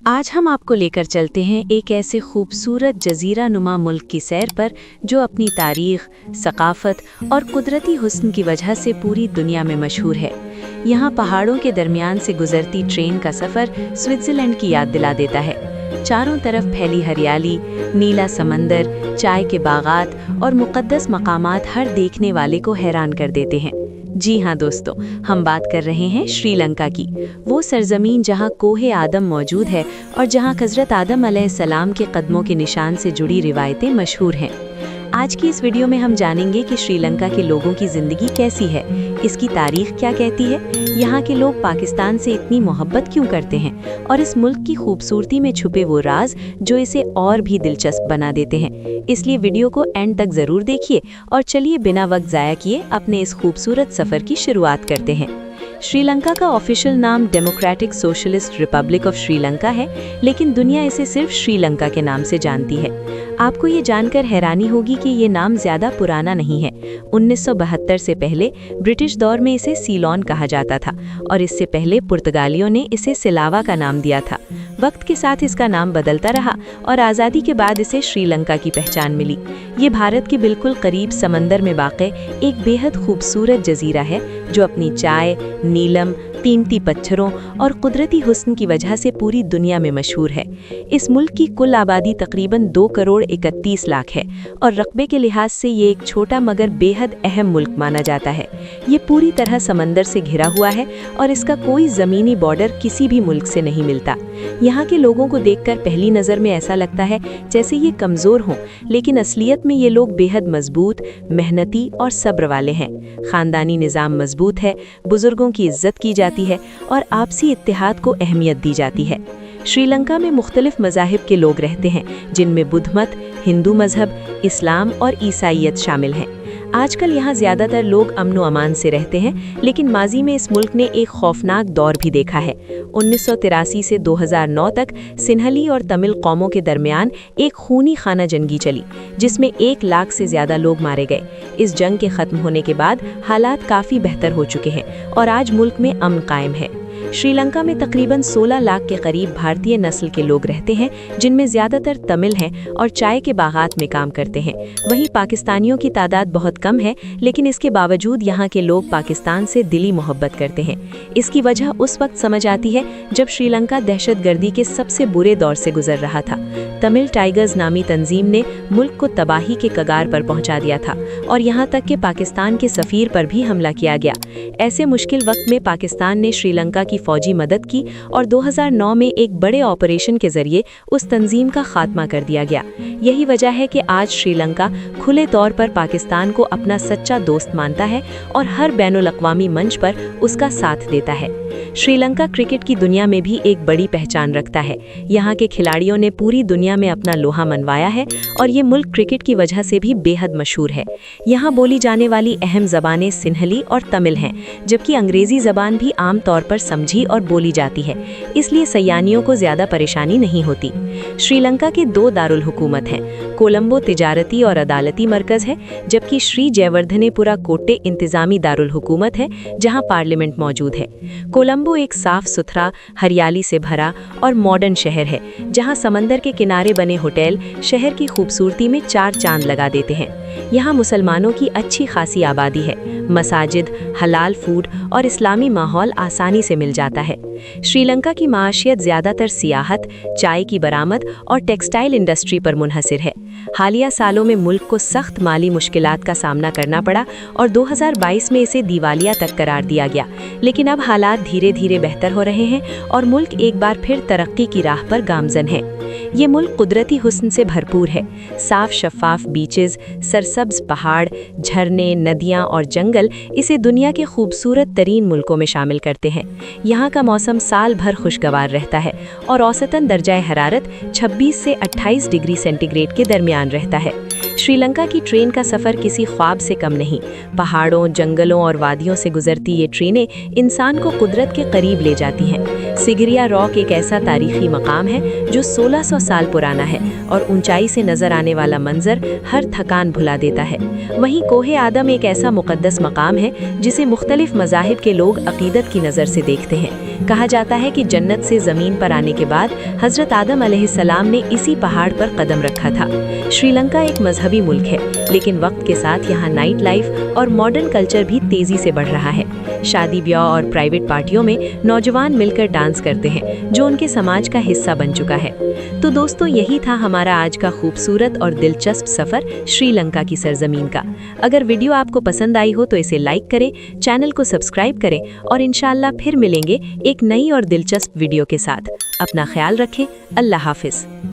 आज हम आपको लेकर चलते हैं एक ऐसे खूबसूरत जजीरा नुमा मुल्क की सैर पर जो अपनी तारीख, सकाफत और कुदरती हुस्न की वजह से पूरी दुनिया में मशहूर है। यहाँ पहाड़ों के दरमियान से गुजरती ट्रेन का सफ़र स्विट्ज़रलैंड की याद दिला देता है। चारों तरफ फैली हरियाली, नीला समंदर, चाय के बागात और मुक़द्दस मकामात हर देखने वाले को हैरान कर देते हैं। जी हाँ दोस्तों, हम बात कर रहे हैं श्रीलंका की, वो सरजमीन जहाँ कोहे आदम मौजूद है और जहाँ हज़रत आदम अलैहिस्सलाम के कदमों के निशान से जुड़ी रिवायतें मशहूर हैं। आज की इस वीडियो में हम जानेंगे कि श्रीलंका के लोगों की ज़िंदगी कैसी है, इसकी तारीख क्या कहती है, यहाँ के लोग पाकिस्तान से इतनी मोहब्बत क्यों करते हैं और इस मुल्क की खूबसूरती में छुपे वो राज जो इसे और भी दिलचस्प बना देते हैं। इसलिए वीडियो को एंड तक ज़रूर देखिए और चलिए बिना वक्त ज़ाया किए अपने इस खूबसूरत सफ़र की शुरुआत करते हैं। श्रीलंका का ऑफिशियल नाम democratic socialist Republic of Sri Lanka है, लेकिन दुनिया इसे सिर्फ श्रीलंका के नाम से जानती है। आपको ये जानकर हैरानी होगी कि ये नाम ज़्यादा पुराना नहीं है। 1972 से पहले ब्रिटिश दौर में इसे सीलोन कहा जाता था और इससे पहले पुर्तगालियों ने इसे सिलावा का नाम दिया था। वक्त के साथ इसका नाम बदलता रहा और आज़ादी के बाद इसे श्रीलंका की पहचान मिली। ये भारत के बिल्कुल करीब समंदर में वाक़ एक बेहद खूबसूरत जजीरा है जो अपनी चाय, नीलम, कीमती पत्थरों और कुदरती हुस्न की वजह से पूरी दुनिया में मशहूर है। इस मुल्क की कुल आबादी तकरीबन 2 करोड़ 31 लाख है और रकबे के लिहाज से ये एक छोटा मगर बेहद अहम मुल्क माना जाता है। ये पूरी तरह समंदर से घिरा हुआ है और इसका कोई ज़मीनी बॉर्डर किसी भी मुल्क से नहीं मिलता। यहाँ के लोगों को देखकर पहली नज़र में ऐसा लगता है जैसे ये कमज़ोर हों, लेकिन असलियत में ये लोग बेहद मजबूत, मेहनती और सब्र वाले हैं। ख़ानदानी निज़ाम मजबूत है, बुज़ुर्गों की इज्जत की जाती है और आपसी इत्तेहाद को अहमियत दी जाती है। श्रीलंका में मुख्तलिफ मज़ाहिब के लोग रहते हैं, जिनमें बुद्ध मत, हिंदू मज़हब, इस्लाम और ईसाईयत शामिल हैं। आजकल यहाँ ज़्यादातर लोग अमन व अमान से रहते हैं, लेकिन माजी में इस मुल्क ने एक खौफनाक दौर भी देखा है। 1983 से 2009 तक सिन्हली और तमिल कौमों के दरमियान एक खूनी खाना जंगी चली, जिसमें 1 लाख से ज़्यादा लोग मारे गए। इस जंग के ख़त्म होने के बाद हालात काफ़ी बेहतर हो चुके हैं और आज मुल्क में अमन कायम है। श्रीलंका में तकरीबन 16 लाख के करीब भारतीय नस्ल के लोग रहते हैं, जिनमें ज़्यादातर तमिल हैं और चाय के बागात में काम करते हैं। वहीं पाकिस्तानियों की तादाद बहुत कम है, लेकिन इसके बावजूद यहाँ के लोग पाकिस्तान से दिली मोहब्बत करते हैं। इसकी वजह उस वक्त समझ आती है जब श्रीलंका दहशतगर्दी के सबसे बुरे दौर से गुजर रहा था। तमिल टाइगर्स नामी तंजीम ने मुल्क को तबाही के कगार पर पहुँचा दिया था और यहाँ तक कि पाकिस्तान के सफ़ीर पर भी हमला किया गया। ऐसे मुश्किल वक्त में पाकिस्तान ने श्रीलंका की फौजी मदद की और 2009 में एक बड़े ऑपरेशन के जरिए उस तंजीम का खात्मा कर दिया गया। यही वजह है कि आज श्रीलंका खुले तौर पर पाकिस्तान को अपना सच्चा दोस्त मानता है और हर बैनुल अक़वामी मंच पर उसका साथ देता है। श्रीलंका क्रिकेट की दुनिया में भी एक बड़ी पहचान रखता है। यहाँ के खिलाड़ियों ने पूरी दुनिया में अपना लोहा मनवाया है और ये मुल्क क्रिकेट की वजह से भी बेहद मशहूर है। यहाँ बोली जाने वाली अहम ज़बानें सिन्हली और तमिल हैं, जबकि अंग्रेज़ी ज़बान भी आम तौर पर समझी और बोली जाती है, इसलिए सयानियों को ज़्यादा परेशानी नहीं होती। श्रीलंका के 2 दारुल हुकूमत हैं। कोलंबो तिजारती और अदालती मरकज़ है, जबकि श्री जयवर्धनेपुरा कोट्टे इंतज़ामी दारुल हुकूमत है, जहाँ पार्लियामेंट मौजूद है। कोलंबो एक साफ सुथरा, हरियाली से भरा और मॉडर्न शहर है, जहाँ समंदर के किनारे बने होटल शहर की खूबसूरती में 4 चांद लगा देते हैं। यहाँ मुसलमानों की अच्छी खासी आबादी है। मसाजिद, हलाल फूड और इस्लामी माहौल आसानी से मिल जाता है। श्रीलंका की माशियत ज़्यादातर सियाहत, चाय की बरामद और टेक्सटाइल इंडस्ट्री पर मुनहसिर है। हालिया सालों में मुल्क को सख्त माली मुश्किलात का सामना करना पड़ा और 2022 में इसे दिवालिया तक करार दिया गया, लेकिन अब हालात धीरे धीरे बेहतर हो रहे हैं और मुल्क एक बार फिर तरक्की की राह पर गामजन है। ये मुल्क कुदरती हुस्न से भरपूर है। साफ शफाफ बीचेस, सरसब्ज पहाड़, झरने, नदियाँ और जंगल इसे दुनिया के खूबसूरत तरीन मुल्कों में शामिल करते हैं। यहाँ का मौसम साल भर खुशगवार रहता है और औसतन दर्जाए हरारत 26 से 28 डिग्री सेंटीग्रेड के दरमियान रहता है। श्रीलंका की ट्रेन का सफ़र किसी ख्वाब से कम नहीं। पहाड़ों, जंगलों और वादियों से गुजरती ये ट्रेनें इंसान को कुदरत के करीब ले जाती हैं। सिगरिया रॉक एक ऐसा तारीखी मकाम है जो 1600 साल पुराना है और ऊंचाई से नजर आने वाला मंजर हर थकान भुला देता है। वहीं कोहे आदम एक ऐसा मुक़द्दस मकाम है जिसे मुख्तलिफ मज़ाहिब के लोग अक़ीदत की नज़र से देखते हैं। کہا جاتا ہے کہ جنت سے زمین پر آنے کے بعد حضرت آدم علیہ السلام نے اسی پہاڑ پر قدم رکھا تھا۔ شری لنکا ایک مذہبی ملک ہے، لیکن وقت کے ساتھ یہاں نائٹ لائف اور ماڈرن کلچر بھی تیزی سے بڑھ رہا ہے۔ شادی بیاہ اور پرائیویٹ پارٹیوں میں نوجوان مل کر ڈانس کرتے ہیں، جو ان کے سماج کا حصہ بن چکا ہے۔ تو دوستو، یہی تھا ہمارا آج کا خوبصورت اور دلچسپ سفر شری لنکا کی سرزمین کا۔ اگر ویڈیو آپ کو پسند آئی ہو تو اسے لائک کریں، چینل کو سبسکرائب کریں اور انشاءاللہ پھر ملیں گے ایک نئی اور دلچسپ ویڈیو کے ساتھ۔ اپنا خیال رکھیں۔ اللہ حافظ۔